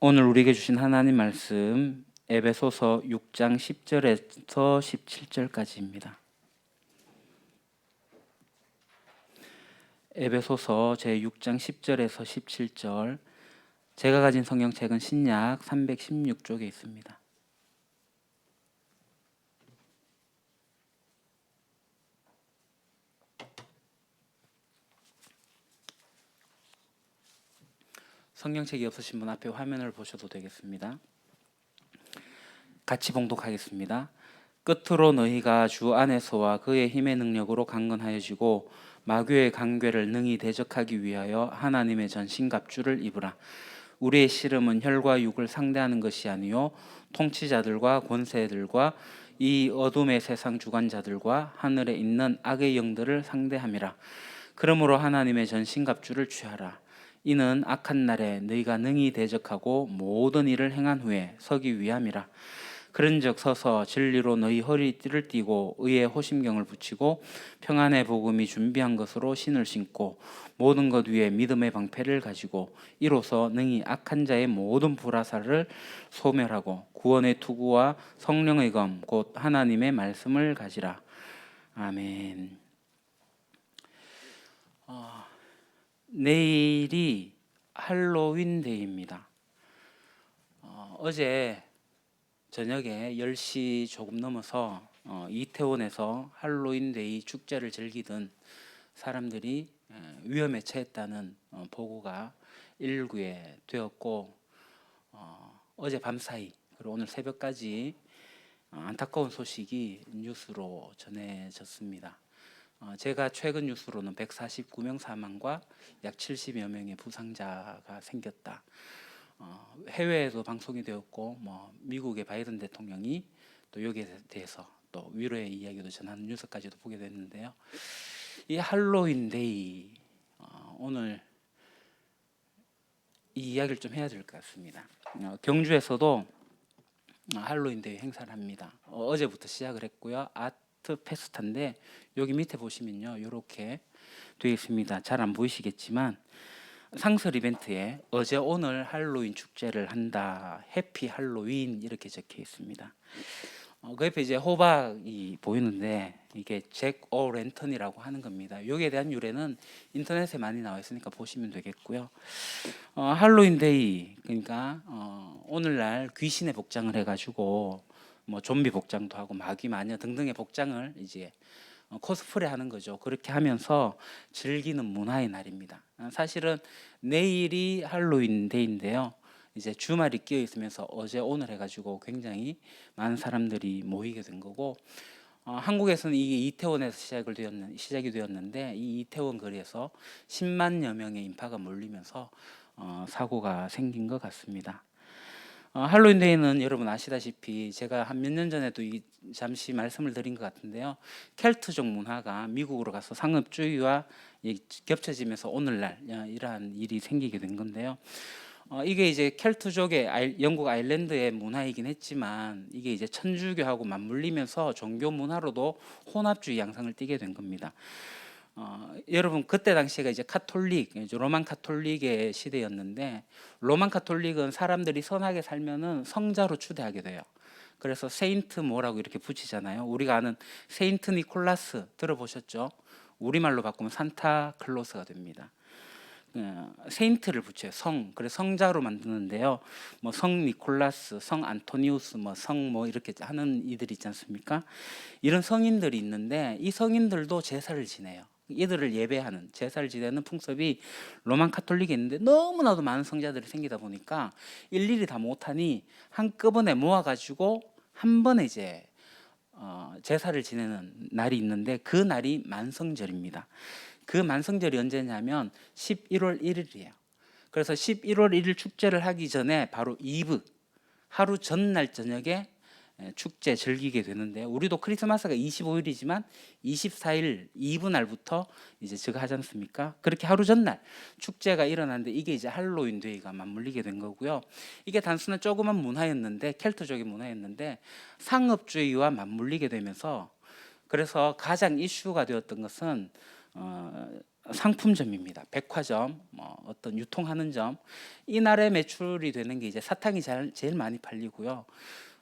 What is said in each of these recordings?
오늘 우리에게 주신 하나님 말씀 에베소서 6장 10절에서 17절까지입니다. 에베소서 제 6장 10절에서 17절, 제가 가진 성경책은 신약 316쪽에 있습니다. 성경책이 없으신 분 앞에 화면을 보셔도 되겠습니다. 같이 봉독하겠습니다. 끝으로 너희가 주 안에서와 그의 힘의 능력으로 강건하여지고 마귀의 간궤를 능히 대적하기 위하여 하나님의 전신갑주를 입으라. 우리의 씨름은 혈과 육을 상대하는 것이 아니요 통치자들과 권세들과 이 어둠의 세상 주관자들과 하늘에 있는 악의 영들을 상대함이라. 그러므로 하나님의 전신갑주를 취하라. 이는 악한 날에 너희가 능히 대적하고 모든 일을 행한 후에 서기 위함이라. 그런즉 서서 진리로 너희 허리띠를 띠고 의의 호심경을 붙이고 평안의 복음이 준비한 것으로 신을 신고 모든 것 위에 믿음의 방패를 가지고 이로써 능히 악한 자의 모든 불화살을 소멸하고 구원의 투구와 성령의 검 곧 하나님의 말씀을 가지라. 아멘. 내일이 할로윈 데이입니다. 어제 저녁에 10시 조금 넘어서 이태원에서 할로윈 데이 축제를 즐기던 사람들이 위험에 처했다는 보고가 119에 되었고, 어제 밤사이 그리고 오늘 새벽까지 안타까운 소식이 뉴스로 전해졌습니다. 제가 최근 뉴스로는 149명 사망과 약 70여 명의 부상자가 생겼다. 해외에도 방송이 되었고, 미국의 바이든 대통령이 또 여기에 대해서 또 위로의 이야기도 전하는 뉴스까지도 보게 됐는데요. 이 할로윈 데이, 오늘 이 이야기를 좀 해야 될 것 같습니다. 경주에서도 할로윈 데이 행사를 합니다. 어제부터 시작을 했고요. 아트 페스타인데 여기 밑에 보시면요, 이렇게 되어 있습니다. 잘 안 보이시겠지만 상설 이벤트에 어제 오늘 할로윈 축제를 한다, 해피 할로윈 이렇게 적혀 있습니다. 그 옆에 이제 호박이 보이는데 이게 잭 오 랜턴이라고 하는 겁니다. 여기에 대한 유래는 인터넷에 많이 나와 있으니까 보시면 되겠고요. 할로윈 데이, 그러니까 오늘날 귀신의 복장을 해가지고 좀비 복장도 하고 마귀 마녀 등등의 복장을 이제 코스프레 하는 거죠. 그렇게 하면서 즐기는 문화의 날입니다. 사실은 내일이 할로윈 데이인데요. 이제 주말이 끼어 있으면서 어제 오늘 해가지고 굉장히 많은 사람들이 모이게 된 거고, 한국에서는 이게 이태원에서 시작이 되었는데 이 이태원 거리에서 10만여 명의 인파가 몰리면서 사고가 생긴 것 같습니다. 할로윈 데이는 여러분 아시다시피 제가 한 몇 년 전에도 잠시 말씀을 드린 것 같은데요. 켈트족 문화가 미국으로 가서 상업주의와 겹쳐지면서 오늘날 이러한 일이 생기게 된 건데요. 이게 이제 켈트족의 영국 아일랜드의 문화이긴 했지만 이게 이제 천주교하고 맞물리면서 종교 문화로도 혼합주의 양상을 띠게 된 겁니다. 여러분 그때 당시가 이제 로만 카톨릭의 시대였는데, 로만 카톨릭은 사람들이 선하게 살면은 성자로 추대하게 돼요. 그래서 세인트 뭐라고 이렇게 붙이잖아요. 우리가 아는 세인트 니콜라스 들어보셨죠? 우리말로 바꾸면 산타클로스가 됩니다. 세인트를 붙여요. 그래서 성자로 만드는데요. 성 니콜라스, 성 안토니우스, 이렇게 하는 이들이 있지 않습니까? 이런 성인들이 있는데 이 성인들도 제사를 지내요. 이들을 예배하는, 제사를 지내는 풍습이 로만 카톨릭에 있는데 너무나도 많은 성자들이 생기다 보니까 일일이 다 못하니 한꺼번에 모아가지고 한 번에 이제 제사를 지내는 날이 있는데 그 날이 만성절입니다. 그 만성절이 언제냐면 11월 1일이에요. 그래서 11월 1일 축제를 하기 전에 바로 이브, 하루 전날 저녁에 축제 즐기게 되는데, 우리도 크리스마스가 25일이지만 24일 이브 날부터 이제 저거 하지 않습니까? 그렇게 하루 전날 축제가 일어나는데 이게 이제 할로윈 데이가 맞물리게 된 거고요. 이게 단순한 조그만 문화였는데, 켈트족의 문화였는데 상업주의와 맞물리게 되면서, 그래서 가장 이슈가 되었던 것은 상품점입니다. 백화점, 뭐 어떤 유통하는 점, 이날에 매출이 되는 게 이제 사탕이 제일 많이 팔리고요.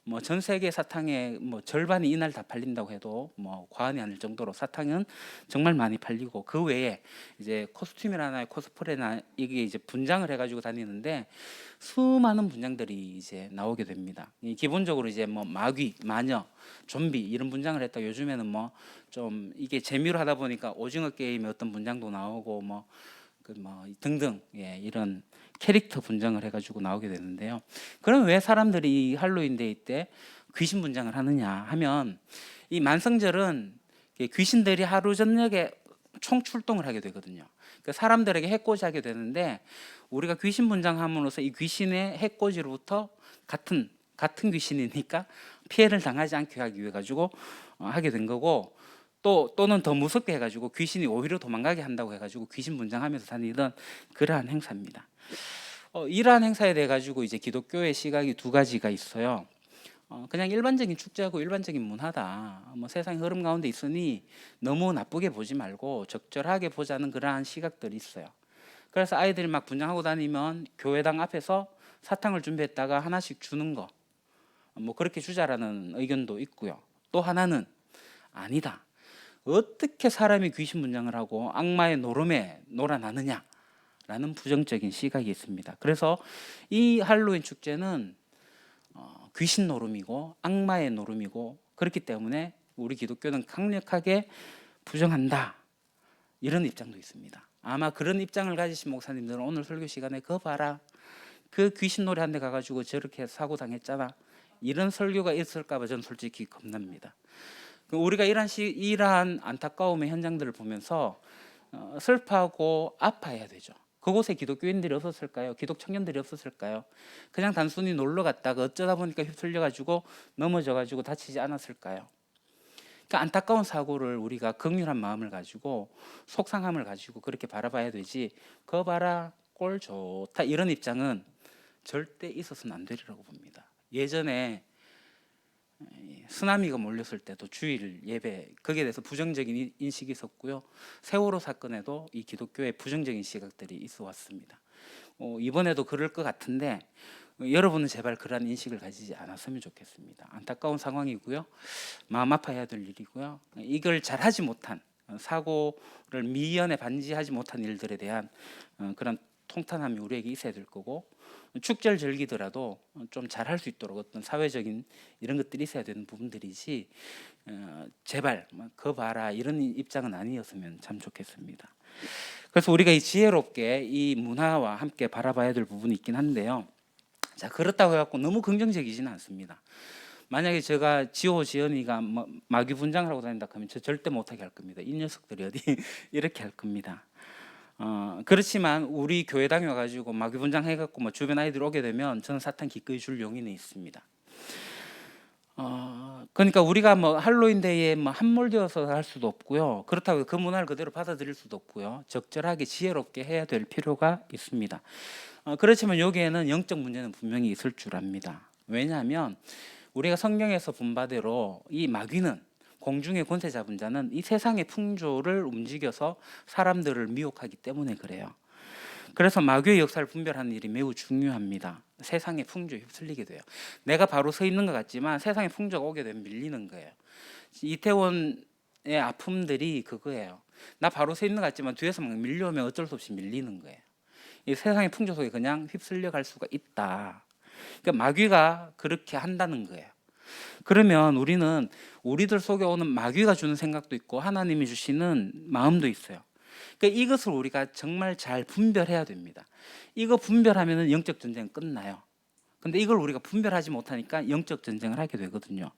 뭐 전 세계 사탕의 뭐 절반이 이날 다 팔린다고 해도 뭐 과언이 아닐 정도로 사탕은 정말 많이 팔리고, 그 외에 이제 코스튬이나 코스프레나 이게 이제 분장을 해가지고 다니는데 수많은 분장들이 이제 나오게 됩니다. 기본적으로 이제 뭐 마귀, 마녀, 좀비 이런 분장을 했다. 요즘에는 뭐 좀 이게 재미로 하다 보니까 오징어 게임의 어떤 분장도 나오고 뭐 등등, 예, 이런 캐릭터 분장을 해가지고 나오게 되는데요. 그럼 왜 사람들이 할로윈데이 때 귀신 분장을 하느냐 하면, 이 만성절은 귀신들이 하루 저녁에 총 출동을 하게 되거든요. 그러니까 사람들에게 해코지 하게 되는데, 우리가 귀신 분장함으로써 이 귀신의 해코지로부터 같은 귀신이니까 피해를 당하지 않게 하기 위해 가지고 하게 된 거고, 또는 더 무섭게 해가지고 귀신이 오히려 도망가게 한다고 해가지고 귀신 분장하면서 다니던 그러한 행사입니다. 이러한 행사에 대해 가지고 이제 기독교의 시각이 두 가지가 있어요. 그냥 일반적인 축제하고 일반적인 문화다. 뭐 세상 흐름 가운데 있으니 너무 나쁘게 보지 말고 적절하게 보자는 그러한 시각들이 있어요. 그래서 아이들이 막 분장하고 다니면 교회당 앞에서 사탕을 준비했다가 하나씩 주는 거, 뭐 그렇게 주자라는 의견도 있고요. 또 하나는 아니다. 어떻게 사람이 귀신 분장을 하고 악마의 노름에 놀아나느냐라는 부정적인 시각이 있습니다. 그래서 이 할로윈 축제는 귀신 노름이고 악마의 노름이고, 그렇기 때문에 우리 기독교는 강력하게 부정한다, 이런 입장도 있습니다. 아마 그런 입장을 가지신 목사님들은 오늘 설교 시간에 그거 봐라, 그 귀신 노래 한 대 가가지고 저렇게 사고 당했잖아, 이런 설교가 있을까 봐 저는 솔직히 겁납니다. 우리가 이러한 안타까움의 현장들을 보면서 슬퍼하고 아파해야 되죠. 그곳에 기독교인들이 없었을까요? 기독 청년들이 없었을까요? 그냥 단순히 놀러 갔다가 어쩌다 보니까 휩쓸려가지고 넘어져가지고 다치지 않았을까요? 그러니까 안타까운 사고를 우리가 긍휼한 마음을 가지고, 속상함을 가지고 그렇게 바라봐야 되지, 그거 봐라 꼴 좋다, 이런 입장은 절대 있어서는 안 되리라고 봅니다. 예전에 쓰나미가 몰렸을 때도 주일 예배, 거기에 대해서 부정적인 인식이 있었고요. 세월호 사건에도 이 기독교의 부정적인 시각들이 있어 왔습니다. 이번에도 그럴 것 같은데 여러분은 제발 그러한 인식을 가지지 않았으면 좋겠습니다. 안타까운 상황이고요. 마음 아파해야 될 일이고요. 이걸 잘하지 못한, 사고를 미연에 반지하지 못한 일들에 대한 그런 통탄함이 우리에게 있어야 될 거고, 축제를 즐기더라도 좀 잘할 수 있도록 어떤 사회적인 이런 것들이 있어야 되는 부분들이지, 제발 그거 봐라 이런 입장은 아니었으면 참 좋겠습니다. 그래서 우리가 이 지혜롭게 이 문화와 함께 바라봐야 될 부분이 있긴 한데요. 자, 그렇다고 해갖고 너무 긍정적이지는 않습니다. 만약에 제가 지연이가 마귀 분장을 하고 다닌다 하면 저 절대 못하게 할 겁니다. 이 녀석들이 어디 이렇게 할 겁니다. 그렇지만 우리 교회당에 와가지고 마귀 분장 해갖고 뭐 주변 아이들 오게 되면 저는 사탄 기꺼이 줄 용의는 있습니다. 그러니까 우리가 뭐 할로윈데이에 뭐 함몰되어서 할 수도 없고요. 그렇다고 그 문화를 그대로 받아들일 수도 없고요. 적절하게 지혜롭게 해야 될 필요가 있습니다. 그렇지만 여기에는 영적 문제는 분명히 있을 줄 압니다. 왜냐하면 우리가 성경에서 본 바대로 이 마귀는, 공중의 권세 잡은 자는 이 세상의 풍조를 움직여서 사람들을 미혹하기 때문에 그래요. 그래서 마귀의 역사를 분별하는 일이 매우 중요합니다. 세상의 풍조에 휩쓸리게 돼요. 내가 바로 서 있는 것 같지만 세상의 풍조가 오게 되면 밀리는 거예요. 이태원의 아픔들이 그거예요. 나 바로 서 있는 것 같지만 뒤에서 막 밀려오면 어쩔 수 없이 밀리는 거예요. 이 세상의 풍조 속에 그냥 휩쓸려 갈 수가 있다. 그러니까 마귀가 그렇게 한다는 거예요. 그러면 우리는 우리들 속에 오는 마귀가 주는 생각도 있고 하나님이 주시는 마음도 있어요. 그러니까 이것을 우리가 정말 잘 분별해야 됩니다. 이거 분별하면 영적 전쟁 끝나요. 근데 이걸 우리가 분별하지 못하니까 영적 전쟁을 하게 되거든요.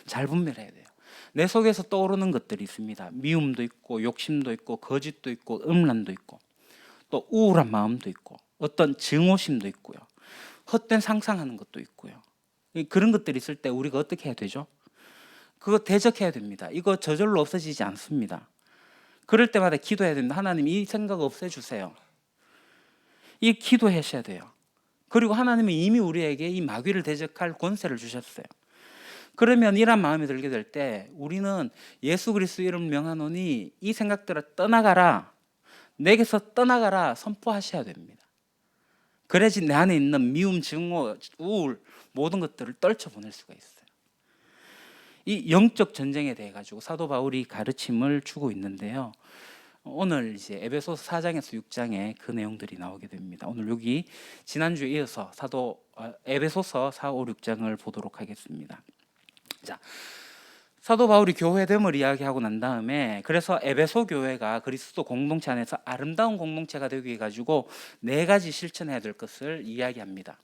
잘 분별해야 돼요. 내 속에서 떠오르는 것들이 있습니다. 미움도 있고 욕심도 있고 거짓도 있고 음란도 있고 또 우울한 마음도 있고 어떤 증오심도 있고요. 헛된 상상하는 것도 있고요. 그런 것들이 있을 때 우리가 어떻게 해야 되죠? 그거 대적해야 됩니다. 이거 저절로 없어지지 않습니다. 그럴 때마다 기도해야 됩니다. 하나님, 이 생각 없애주세요. 이 기도하셔야 돼요. 그리고 하나님은 이미 우리에게 이 마귀를 대적할 권세를 주셨어요. 그러면 이런 마음이 들게 될 때 우리는 예수 그리스도 이름 명하노니 이 생각들을 떠나가라. 내게서 떠나가라 선포하셔야 됩니다. 그래야지 내 안에 있는 미움, 증오, 우울 모든 것들을 떨쳐보낼 수가 있어요. 이 영적 전쟁에 대해 가지고 사도 바울이 가르침을 주고 있는데요. 오늘 이제 에베소서 4장에서 6장에 그 내용들이 나오게 됩니다. 오늘 여기 지난주에 이어서 에베소서 4, 5, 6장을 보도록 하겠습니다. 자, 사도 바울이 교회됨을 이야기하고 난 다음에 그래서 에베소 교회가 그리스도 공동체 안에서 아름다운 공동체가 되기 위해 가지고 4가지 실천해야 될 것을 이야기합니다.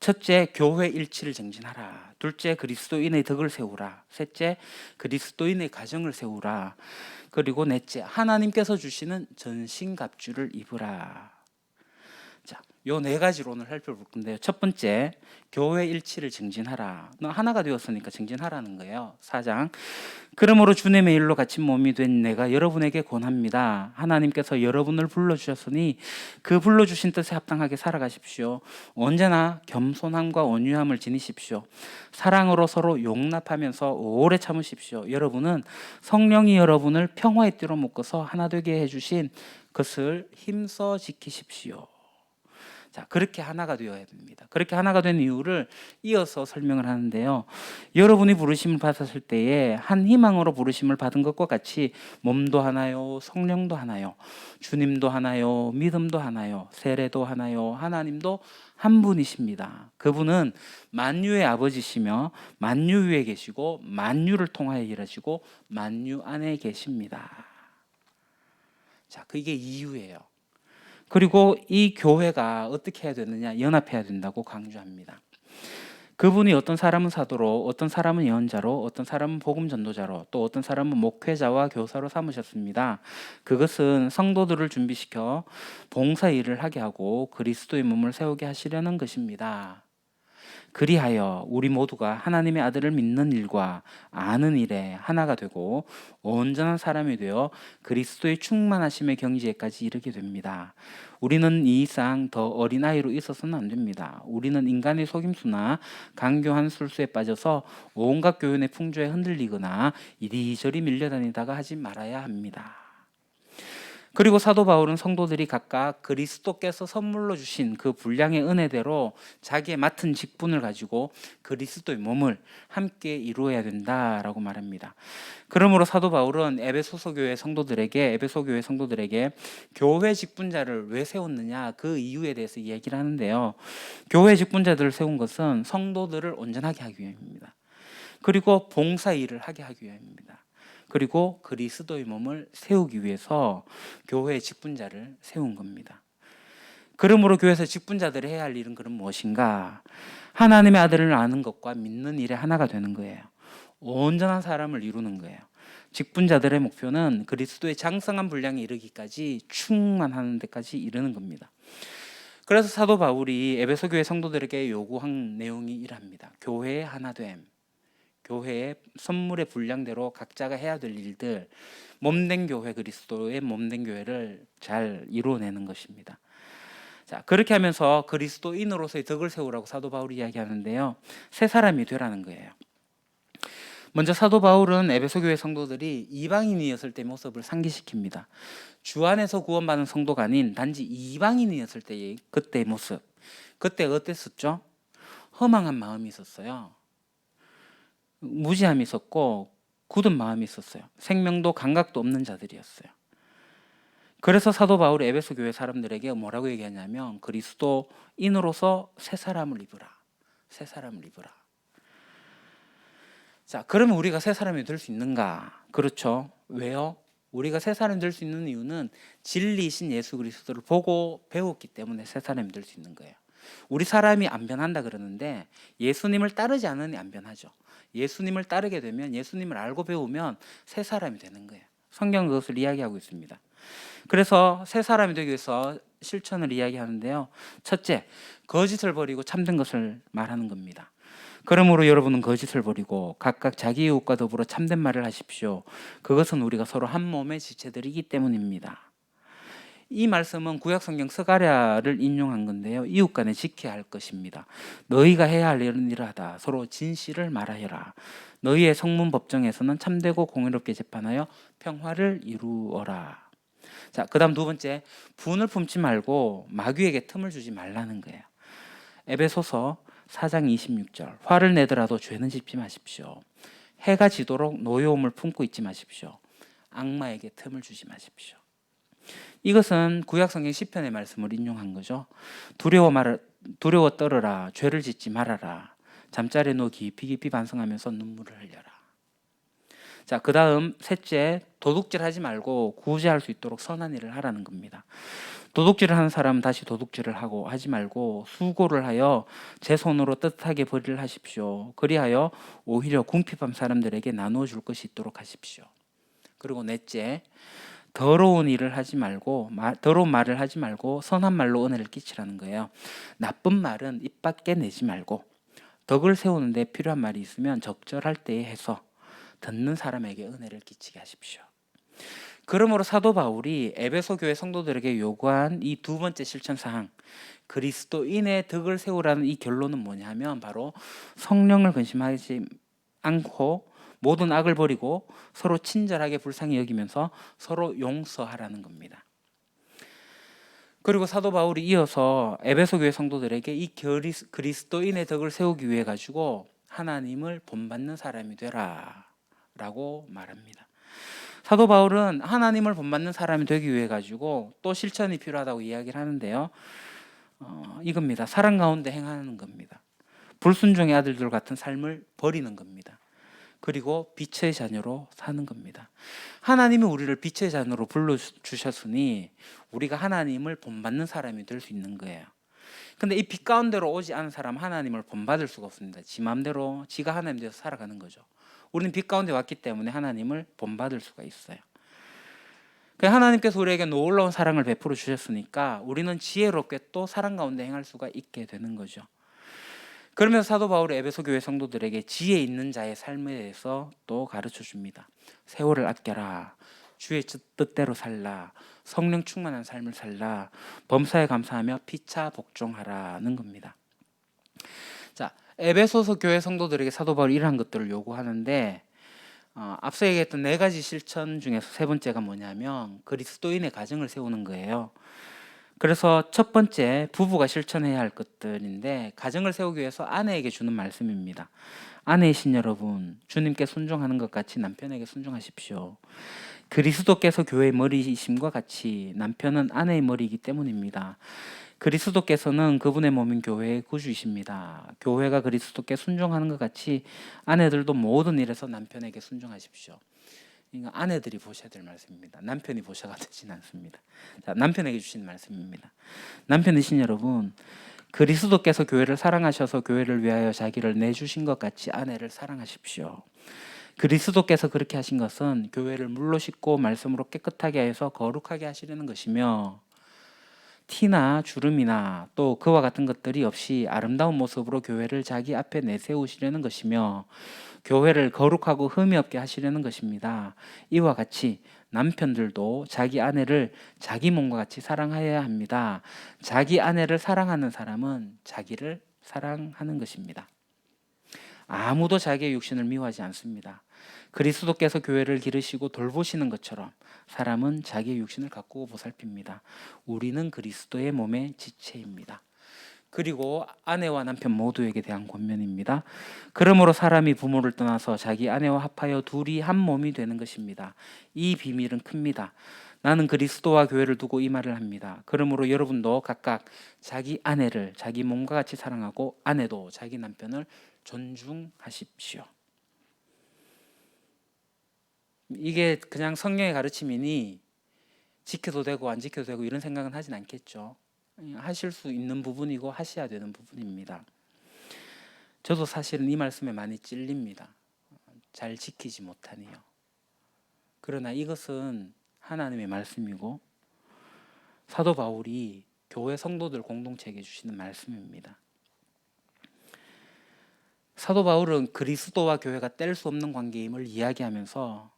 첫째, 교회 일치를 정진하라. 둘째, 그리스도인의 덕을 세우라. 셋째, 그리스도인의 가정을 세우라. 그리고 넷째, 하나님께서 주시는 전신갑주를 입으라. 자, 요 4가지로 오늘 살펴볼 건데요. 첫 번째, 교회 일치를 증진하라. 너 하나가 되었으니까 증진하라는 거예요. 4장. 그러므로 주님의 일로 갇힌 몸이 된 내가 여러분에게 권합니다. 하나님께서 여러분을 불러주셨으니 그 불러주신 뜻에 합당하게 살아가십시오. 언제나 겸손함과 온유함을 지니십시오. 사랑으로 서로 용납하면서 오래 참으십시오. 여러분은 성령이 여러분을 평화의 띠로 묶어서 하나 되게 해주신 것을 힘써 지키십시오. 자, 그렇게 하나가 되어야 됩니다. 그렇게 하나가 된 이유를 이어서 설명을 하는데요. 여러분이 부르심을 받았을 때에 한 희망으로 부르심을 받은 것과 같이 몸도 하나요, 성령도 하나요, 주님도 하나요, 믿음도 하나요, 세례도 하나요, 하나님도 한 분이십니다. 그분은 만유의 아버지시며 만유 위에 계시고 만유를 통하여 일하시고 만유 안에 계십니다. 자, 그게 이유예요. 그리고 이 교회가 어떻게 해야 되느냐, 연합해야 된다고 강조합니다. 그분이 어떤 사람은 사도로, 어떤 사람은 예언자로, 어떤 사람은 복음 전도자로, 또 어떤 사람은 목회자와 교사로 삼으셨습니다. 그것은 성도들을 준비시켜 봉사 일을 하게 하고 그리스도의 몸을 세우게 하시려는 것입니다. 그리하여 우리 모두가 하나님의 아들을 믿는 일과 아는 일에 하나가 되고 온전한 사람이 되어 그리스도의 충만하심의 경지에까지 이르게 됩니다. 우리는 이 이상 더 어린아이로 있어서는 안 됩니다. 우리는 인간의 속임수나 강교한 술수에 빠져서 온갖 교훈의 풍조에 흔들리거나 이리저리 밀려다니다가 하지 말아야 합니다. 그리고 사도 바울은 성도들이 각각 그리스도께서 선물로 주신 그 분량의 은혜대로 자기의 맡은 직분을 가지고 그리스도의 몸을 함께 이루어야 된다라고 말합니다. 그러므로 사도 바울은 에베소 교회 성도들에게 교회 직분자를 왜 세웠느냐, 그 이유에 대해서 이야기를 하는데요. 교회 직분자들을 세운 것은 성도들을 온전하게 하기 위함입니다. 그리고 봉사 일을 하게 하기 위함입니다. 그리고 그리스도의 몸을 세우기 위해서 교회의 직분자를 세운 겁니다. 그러므로 교회에서 직분자들이 해야 할 일은 그럼 무엇인가? 하나님의 아들을 아는 것과 믿는 일에 하나가 되는 거예요. 온전한 사람을 이루는 거예요. 직분자들의 목표는 그리스도의 장성한 분량에 이르기까지 충만하는 데까지 이르는 겁니다. 그래서 사도 바울이 에베소 교회 성도들에게 요구한 내용이 이랍니다. 교회의 하나됨, 교회의 선물의 분량대로 각자가 해야 될 일들, 몸된 교회, 그리스도의 몸된 교회를 잘 이루어내는 것입니다. 자, 그렇게 하면서 그리스도인으로서의 덕을 세우라고 사도 바울이 이야기하는데요. 새 사람이 되라는 거예요. 먼저 사도 바울은 에베소 교회 성도들이 이방인이었을 때 모습을 상기시킵니다. 주 안에서 구원받은 성도가 아닌 단지 이방인이었을 때의 그때의 모습. 그때 어땠었죠? 허망한 마음이 있었어요. 무지함이 있었고 굳은 마음이 있었어요. 생명도 감각도 없는 자들이었어요. 그래서 사도 바울이 에베소 교회 사람들에게 뭐라고 얘기하냐면 그리스도인으로서 새 사람을 입으라. 새 사람을 입으라. 자, 그러면 우리가 새 사람이 될 수 있는가? 그렇죠. 왜요? 우리가 새 사람이 될 수 있는 이유는 진리이신 예수 그리스도를 보고 배웠기 때문에 새 사람이 될 수 있는 거예요. 우리 사람이 안 변한다 그러는데 예수님을 따르지 않으니 안 변하죠. 예수님을 따르게 되면, 예수님을 알고 배우면 새 사람이 되는 거예요. 성경은 그것을 이야기하고 있습니다. 그래서 새 사람이 되기 위해서 실천을 이야기하는데요. 첫째, 거짓을 버리고 참된 것을 말하는 겁니다. 그러므로 여러분은 거짓을 버리고 각각 자기 이웃과 더불어 참된 말을 하십시오. 그것은 우리가 서로 한 몸의 지체들이기 때문입니다. 이 말씀은 구약성경 스가랴를 인용한 건데요. 이웃 간에 지켜야 할 것입니다. 너희가 해야 할 일을 하다. 서로 진실을 말하여라. 너희의 성문 법정에서는 참되고 공의롭게 재판하여 평화를 이루어라. 자, 그다음 두 번째, 분을 품지 말고 마귀에게 틈을 주지 말라는 거예요. 에베소서 4장 26절. 화를 내더라도 죄는 짓지 마십시오. 해가 지도록 노여움을 품고 있지 마십시오. 악마에게 틈을 주지 마십시오. 이것은 구약성경 시편의 말씀을 인용한 거죠. 두려워 떨어라. 죄를 짓지 말아라. 잠자리에 누워 깊이 깊이 반성하면서 눈물을 흘려라. 자, 그 다음 셋째, 도둑질하지 말고 구제할 수 있도록 선한 일을 하라는 겁니다. 도둑질을 하는 사람은 다시 도둑질을 하지 말고 수고를 하여 제 손으로 뜻하게 벌이를 하십시오. 그리하여 오히려 궁핍한 사람들에게 나누어 줄 것이 있도록 하십시오. 그리고 넷째, 더러운 말을 하지 말고 선한 말로 은혜를 끼치라는 거예요. 나쁜 말은 입 밖에 내지 말고 덕을 세우는 데 필요한 말이 있으면 적절할 때에 해서 듣는 사람에게 은혜를 끼치게 하십시오. 그러므로 사도 바울이 에베소 교회 성도들에게 요구한 이 두 번째 실천 사항, 그리스도인의 덕을 세우라는 이 결론은 뭐냐면 바로 성령을 근심하지 않고 모든 악을 버리고 서로 친절하게 불쌍히 여기면서 서로 용서하라는 겁니다. 그리고 사도 바울이 이어서 에베소 교회 성도들에게 이 그리스도인의 덕을 세우기 위해 가지고 하나님을 본받는 사람이 되라 라고 말합니다. 사도 바울은 하나님을 본받는 사람이 되기 위해 가지고 또 실천이 필요하다고 이야기를 하는데요. 이겁니다. 사랑 가운데 행하는 겁니다. 불순종의 아들들 같은 삶을 버리는 겁니다. 그리고 빛의 자녀로 사는 겁니다. 하나님이 우리를 빛의 자녀로 불러주셨으니 우리가 하나님을 본받는 사람이 될 수 있는 거예요. 근데 이 빛 가운데로 오지 않은 사람은 하나님을 본받을 수가 없습니다. 지 마음대로 지가 하나님 되어서 살아가는 거죠. 우리는 빛 가운데 왔기 때문에 하나님을 본받을 수가 있어요. 하나님께서 우리에게 놀라운 사랑을 베풀어 주셨으니까 우리는 지혜롭게 또 사랑 가운데 행할 수가 있게 되는 거죠. 그러면서 사도 바울이 에베소 교회 성도들에게 지혜 있는 자의 삶에 대해서 또 가르쳐 줍니다. 세월을 아껴라. 주의 뜻대로 살라. 성령 충만한 삶을 살라. 범사에 감사하며 피차 복종하라는 겁니다. 자, 에베소서 교회 성도들에게 사도 바울이 이러한 것들을 요구하는데 앞서 얘기했던 네 가지 실천 중에서 세 번째가 뭐냐면 그리스도인의 가정을 세우는 거예요. 그래서 첫 번째, 부부가 실천해야 할 것들인데 가정을 세우기 위해서 아내에게 주는 말씀입니다. 아내이신 여러분, 주님께 순종하는 것 같이 남편에게 순종하십시오. 그리스도께서 교회의 머리이심과 같이 남편은 아내의 머리이기 때문입니다. 그리스도께서는 그분의 몸인 교회의 구주이십니다. 교회가 그리스도께 순종하는 것 같이 아내들도 모든 일에서 남편에게 순종하십시오. 이거 아내들이 보셔야 될 말씀입니다. 남편이 보셔가 되진 않습니다. 자, 남편에게 주신 말씀입니다. 남편이신 여러분, 그리스도께서 교회를 사랑하셔서 교회를 위하여 자기를 내주신 것 같이 아내를 사랑하십시오. 그리스도께서 그렇게 하신 것은 교회를 물로 씻고 말씀으로 깨끗하게 해서 거룩하게 하시려는 것이며 티나 주름이나 또 그와 같은 것들이 없이 아름다운 모습으로 교회를 자기 앞에 내세우시려는 것이며 교회를 거룩하고 흠이 없게 하시려는 것입니다. 이와 같이 남편들도 자기 아내를 자기 몸과 같이 사랑해야 합니다. 자기 아내를 사랑하는 사람은 자기를 사랑하는 것입니다. 아무도 자기의 육신을 미워하지 않습니다. 그리스도께서 교회를 기르시고 돌보시는 것처럼 사람은 자기의 육신을 가꾸고 보살핍니다. 우리는 그리스도의 몸의 지체입니다. 그리고 아내와 남편 모두에게 대한 권면입니다. 그러므로 사람이 부모를 떠나서 자기 아내와 합하여 둘이 한 몸이 되는 것입니다. 이 비밀은 큽니다. 나는 그리스도와 교회를 두고 이 말을 합니다. 그러므로 여러분도 각각 자기 아내를 자기 몸과 같이 사랑하고 아내도 자기 남편을 존중하십시오. 이게 그냥 성경의 가르침이니 지켜도 되고 안 지켜도 되고 이런 생각은 하진 않겠죠. 하실 수 있는 부분이고 하셔야 되는 부분입니다. 저도 사실은 이 말씀에 많이 찔립니다. 잘 지키지 못하니요. 그러나 이것은 하나님의 말씀이고 사도 바울이 교회 성도들 공동체에게 주시는 말씀입니다. 사도 바울은 그리스도와 교회가 뗄 수 없는 관계임을 이야기하면서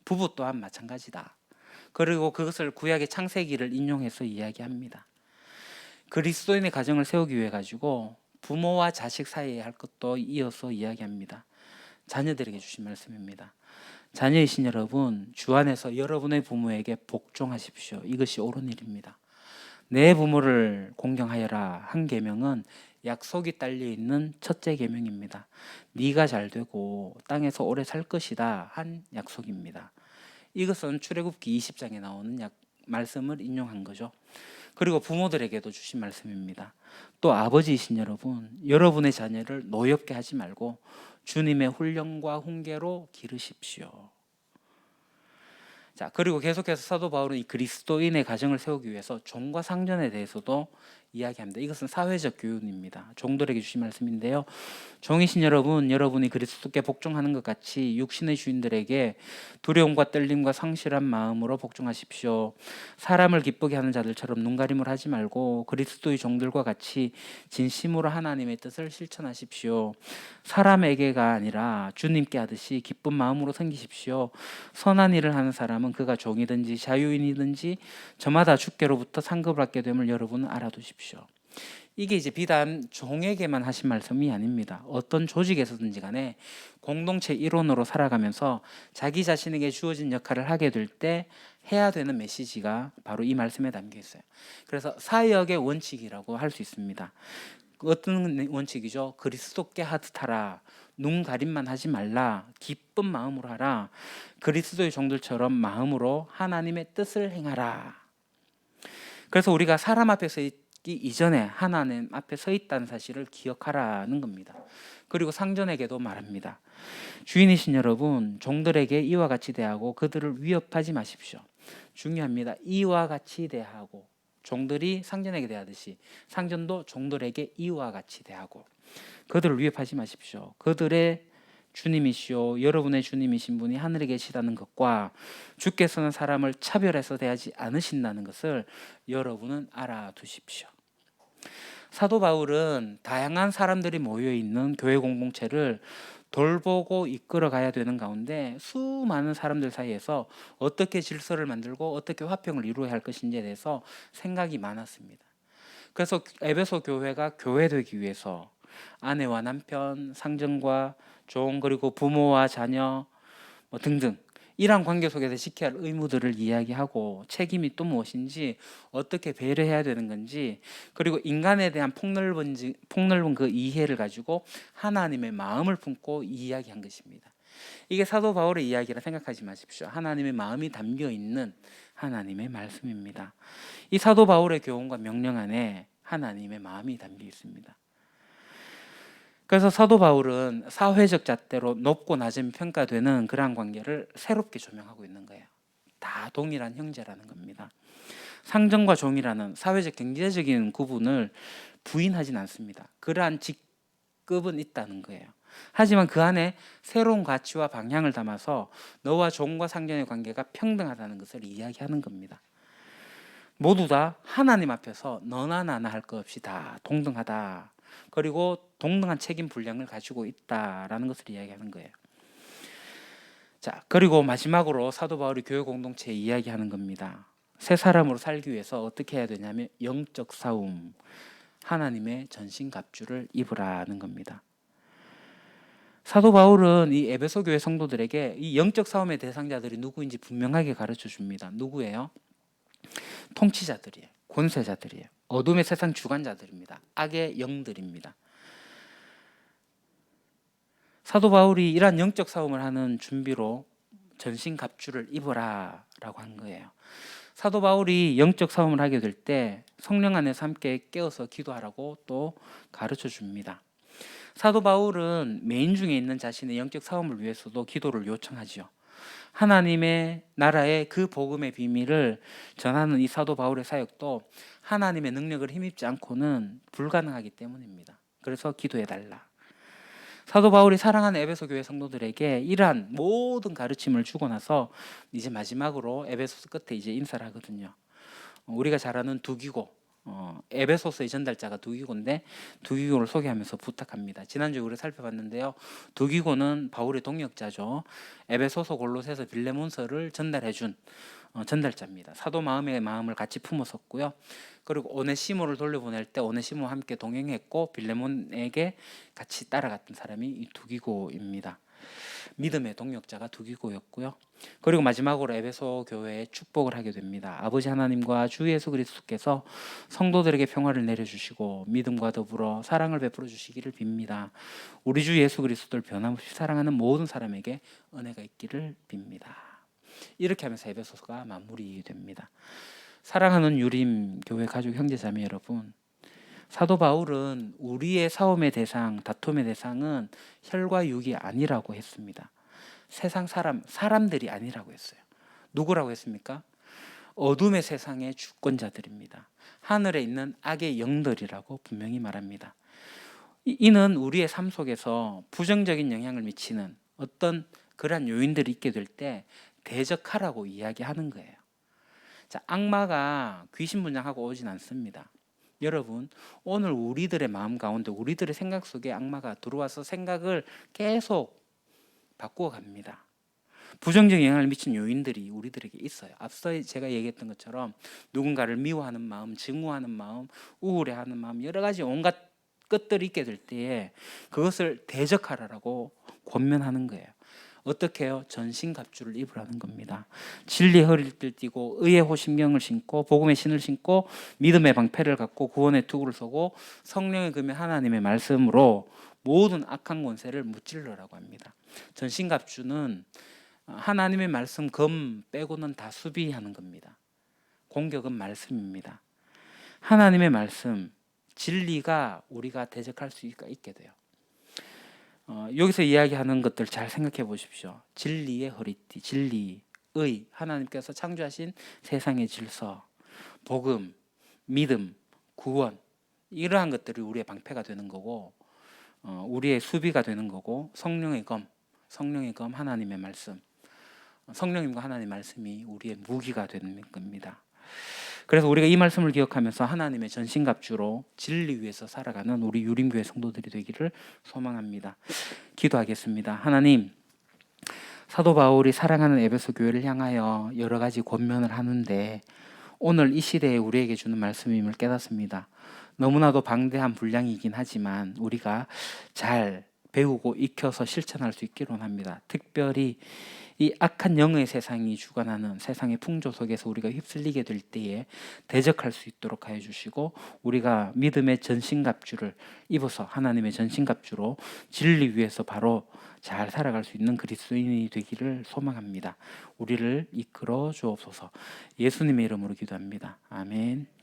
부부 또한 마찬가지다. 그리고 그것을 구약의 창세기를 인용해서 이야기합니다. 그리스도인의 가정을 세우기 위해 가지고 부모와 자식 사이에 할 것도 이어서 이야기합니다. 자녀들에게 주신 말씀입니다. 자녀이신 여러분, 주 안에서 여러분의 부모에게 복종하십시오. 이것이 옳은 일입니다. 내 부모를 공경하여라 한 계명은 약속이 딸려 있는 첫째 계명입니다. 네가 잘 되고 땅에서 오래 살 것이다 한 약속입니다. 이것은 출애굽기 20장에 나오는 말씀을 인용한 거죠. 그리고 부모들에게도 주신 말씀입니다. 또 아버지이신 여러분, 여러분의 자녀를 노엽게 하지 말고 주님의 훈령과 훈계로 기르십시오. 자, 그리고 계속해서 사도 바울은 이 그리스도인의 가정을 세우기 위해서 종과 상전에 대해서도 이야기합니다. 이것은 사회적 교훈입니다. 종들에게 주신 말씀인데요. 종이신 여러분, 여러분이 그리스도께 복종하는 것 같이 육신의 주인들에게 두려움과 떨림과 상실한 마음으로 복종하십시오. 사람을 기쁘게 하는 자들처럼 눈가림을 하지 말고 그리스도의 종들과 같이 진심으로 하나님의 뜻을 실천하십시오. 사람에게가 아니라 주님께 하듯이 기쁜 마음으로 섬기십시오. 선한 일을 하는 사람은 그가 종이든지 자유인이든지 저마다 주께로부터 상급을 받게 됨을 여러분은 알아두십시오. 이게 이제 비단 종에게만 하신 말씀이 아닙니다. 어떤 조직에서든지 간에 공동체 일원으로 살아가면서 자기 자신에게 주어진 역할을 하게 될 때 해야 되는 메시지가 바로 이 말씀에 담겨 있어요. 그래서 사역의 원칙이라고 할 수 있습니다. 어떤 원칙이죠? 그리스도께 하듯 하라. 눈 가림만 하지 말라. 기쁜 마음으로 하라. 그리스도의 종들처럼 마음으로 하나님의 뜻을 행하라. 그래서 우리가 사람 앞에 서 있기 이전에 하나님 앞에 서 있다는 사실을 기억하라는 겁니다. 그리고 상전에게도 말합니다. 주인이신 여러분, 종들에게 이와 같이 대하고 그들을 위협하지 마십시오. 중요합니다. 이와 같이 대하고, 종들이 상전에게 대하듯이 상전도 종들에게 이와 같이 대하고, 그들을 위협하지 마십시오. 그들의 주님이시오 여러분의 주님이신 분이 하늘에 계시다는 것과 주께서는 사람을 차별해서 대하지 않으신다는 것을 여러분은 알아두십시오. 사도 바울은 다양한 사람들이 모여있는 교회 공동체를 돌보고 이끌어 가야 되는 가운데 수많은 사람들 사이에서 어떻게 질서를 만들고 어떻게 화평을 이루어야 할 것인지에 대해서 생각이 많았습니다. 그래서 에베소 교회가 교회되기 위해서 아내와 남편, 상전과 종, 그리고 부모와 자녀 등등 이러한 관계 속에서 지켜야 할 의무들을 이야기하고 책임이 또 무엇인지 어떻게 배려해야 되는 건지 그리고 인간에 대한 폭넓은 그 이해를 가지고 하나님의 마음을 품고 이야기한 것입니다. 이게 사도 바울의 이야기라 생각하지 마십시오. 하나님의 마음이 담겨 있는 하나님의 말씀입니다. 이 사도 바울의 교훈과 명령 안에 하나님의 마음이 담겨 있습니다. 그래서 사도 바울은 사회적 잣대로 높고 낮음이 평가되는 그러한 관계를 새롭게 조명하고 있는 거예요. 다 동일한 형제라는 겁니다. 상전과 종이라는 사회적 경제적인 구분을 부인하진 않습니다. 그러한 직급은 있다는 거예요. 하지만 그 안에 새로운 가치와 방향을 담아서 너와 종과 상전의 관계가 평등하다는 것을 이야기하는 겁니다. 모두 다 하나님 앞에서 너나 나나 할 것 없이 다 동등하다. 그리고 동등한 책임 분량을 가지고 있다라는 것을 이야기하는 거예요. 자, 그리고 마지막으로 사도 바울이 교회 공동체에 이야기하는 겁니다. 새 사람으로 살기 위해서 어떻게 해야 되냐면 영적 싸움, 하나님의 전신갑주를 입으라는 겁니다. 사도 바울은 이 에베소 교회 성도들에게 이 영적 싸움의 대상자들이 누구인지 분명하게 가르쳐 줍니다. 누구예요? 통치자들이에요. 권세자들이에요. 어둠의 세상 주관자들입니다. 악의 영들입니다. 사도 바울이 이러한 영적 싸움을 하는 준비로 전신갑주를 입어라 라고 한 거예요. 사도 바울이 영적 싸움을 하게 될 때 성령 안에서 함께 깨어서 기도하라고 또 가르쳐 줍니다. 사도 바울은 메인 중에 있는 자신의 영적 싸움을 위해서도 기도를 요청하죠. 하나님의 나라의 그 복음의 비밀을 전하는 이 사도 바울의 사역도 하나님의 능력을 힘입지 않고는 불가능하기 때문입니다. 그래서 기도해달라. 사도 바울이 사랑하는 에베소 교회 성도들에게 이러한 모든 가르침을 주고 나서 이제 마지막으로 에베소서 끝에 이제 인사를 하거든요. 우리가 잘 아는 두기고, 에베소서의 전달자가 두기고인데 두기고를 소개하면서 부탁합니다. 지난주에 우리 살펴봤는데요. 두기고는 바울의 동역자죠. 에베소서, 골로새서, 빌레몬서를 전달해준 전달자입니다. 사도 마음의 마음을 같이 품었었고요. 그리고 오네시모를 돌려보낼 때 오네시모와 함께 동행했고 빌레몬에게 같이 따라갔던 사람이 이 두기고입니다. 믿음의 동력자가 두기고였고요. 그리고 마지막으로 에베소 교회에 축복을 하게 됩니다. 아버지 하나님과 주 예수 그리스도께서 성도들에게 평화를 내려주시고 믿음과 더불어 사랑을 베풀어 주시기를 빕니다. 우리 주 예수 그리스도를 변함없이 사랑하는 모든 사람에게 은혜가 있기를 빕니다. 이렇게 하면서 에베소서가 마무리됩니다. 사랑하는 유림 교회 가족 형제자매 여러분, 사도 바울은 우리의 싸움의 대상, 다툼의 대상은 혈과 육이 아니라고 했습니다. 세상 사람들이 아니라고 했어요. 누구라고 했습니까? 어둠의 세상의 주권자들입니다. 하늘에 있는 악의 영들이라고 분명히 말합니다. 이는 우리의 삶 속에서 부정적인 영향을 미치는 어떤 그러한 요인들이 있게 될 때 대적하라고 이야기하는 거예요. 자, 악마가 귀신분장하고 오진 않습니다. 여러분, 오늘 우리들의 마음 가운데 우리들의 생각 속에 악마가 들어와서 생각을 계속 바꾸어 갑니다. 부정적인 영향을 미친 요인들이 우리들에게 있어요. 앞서 제가 얘기했던 것처럼 누군가를 미워하는 마음, 증오하는 마음, 우울해하는 마음, 여러 가지 온갖 것들이 있게 될 때에 그것을 대적하라고 권면하는 거예요. 어떻게 해요? 전신갑주를 입으라는 겁니다. 진리의 허리를 띠고 의의 호심경을 신고 복음의 신을 신고 믿음의 방패를 갖고 구원의 투구를 서고 성령의 금의 하나님의 말씀으로 모든 악한 권세를 무찔러라고 합니다. 전신갑주는 하나님의 말씀 검 빼고는 다 수비하는 겁니다. 공격은 말씀입니다. 하나님의 말씀, 진리가 우리가 대적할 수 있게 돼요. 여기서 이야기하는 것들 잘 생각해 보십시오. 진리의 허리띠, 진리의 하나님께서 창조하신 세상의 질서, 복음, 믿음, 구원, 이러한 것들이 우리의 방패가 되는 거고 우리의 수비가 되는 거고 성령의 검 하나님의 말씀, 성령님과 하나님의 말씀이 우리의 무기가 되는 겁니다. 그래서 우리가 이 말씀을 기억하면서 하나님의 전신갑주로 진리 위에서 살아가는 우리 유림교회 성도들이 되기를 소망합니다. 기도하겠습니다. 하나님, 사도 바울이 사랑하는 에베소 교회를 향하여 여러 가지 권면을 하는데 오늘 이 시대에 우리에게 주는 말씀임을 깨닫습니다. 너무나도 방대한 분량이긴 하지만 우리가 잘 배우고 익혀서 실천할 수 있기를 원합니다. 특별히 이 악한 영의 세상이 주관하는 세상의 풍조 속에서 우리가 휩쓸리게 될 때에 대적할 수 있도록 하여 주시고 우리가 믿음의 전신갑주를 입어서 하나님의 전신갑주로 진리 위에서 바로 잘 살아갈 수 있는 그리스도인이 되기를 소망합니다. 우리를 이끌어 주옵소서. 예수님의 이름으로 기도합니다. 아멘.